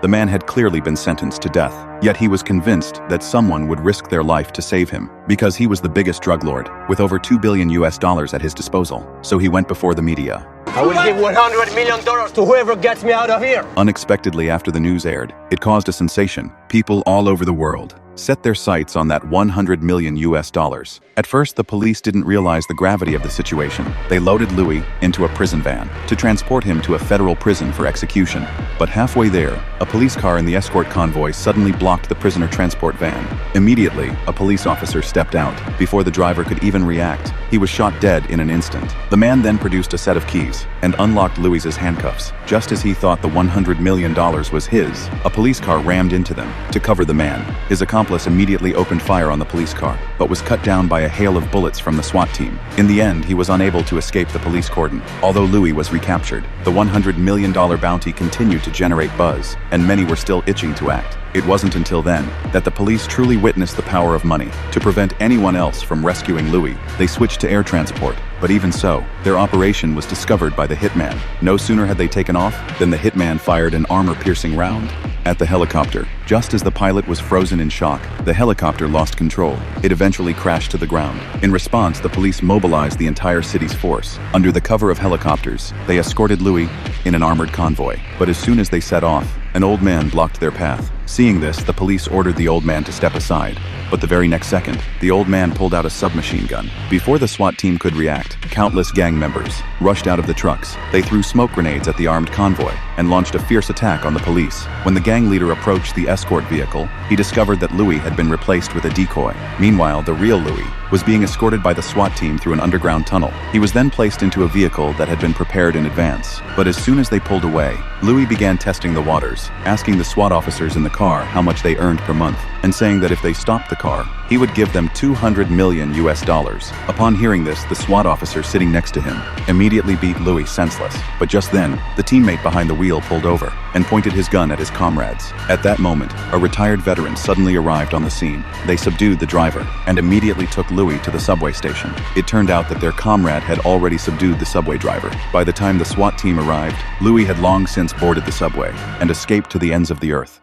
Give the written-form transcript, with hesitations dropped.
The man had clearly been sentenced to death, yet he was convinced that someone would risk their life to save him, because he was the biggest drug lord, with over $2 billion at his disposal. So he went before the media. I will give $100 million to whoever gets me out of here. Unexpectedly, after the news aired, it caused a sensation. People all over the world set their sights on that $100 million. At first, the police didn't realize the gravity of the situation. They loaded Louis into a prison van to transport him to a federal prison for execution. But halfway there, a police car in the escort convoy suddenly blocked the prisoner transport van. Immediately, a police officer stepped out. Before the driver could even react, he was shot dead in an instant. The man then produced a set of keys and unlocked Louis's handcuffs. Just as he thought the $100 million was his, a police car rammed into them. To cover the man, his accomplice immediately opened fire on the police car, but was cut down by a hail of bullets from the SWAT team. In the end, he was unable to escape the police cordon. Although Louis was recaptured, the $100 million bounty continued to generate buzz, and many were still itching to act. It wasn't until then that the police truly witnessed the power of money. To prevent anyone else from rescuing Louis, they switched to air transport. But even so, their operation was discovered by the hitman. No sooner had they taken off than the hitman fired an armor-piercing round at the helicopter. Just as the pilot was frozen in shock, the helicopter lost control. It eventually crashed to the ground. In response, the police mobilized the entire city's force. Under the cover of helicopters, they escorted Louis in an armored convoy. But as soon as they set off, an old man blocked their path. Seeing this, the police ordered the old man to step aside. But the very next second, the old man pulled out a submachine gun. Before the SWAT team could react, countless gang members rushed out of the trucks. They threw smoke grenades at the armed convoy and launched a fierce attack on the police. When the gang leader approached the escort vehicle, he discovered that Louis had been replaced with a decoy. Meanwhile, the real Louis was being escorted by the SWAT team through an underground tunnel. He was then placed into a vehicle that had been prepared in advance. But as soon as they pulled away, Louis began testing the waters, asking the SWAT officers in the car how much they earned per month, and saying that if they stopped the car, he would give them $200 million. Upon hearing this, the SWAT officer sitting next to him immediately beat Louis senseless. But just then, the teammate behind the wheel pulled over and pointed his gun at his comrades. At that moment, a retired veteran suddenly arrived on the scene. They subdued the driver and immediately took Louis to the subway station. It turned out that their comrade had already subdued the subway driver. By the time the SWAT team arrived, Louis had long since boarded the subway and escaped to the ends of the earth.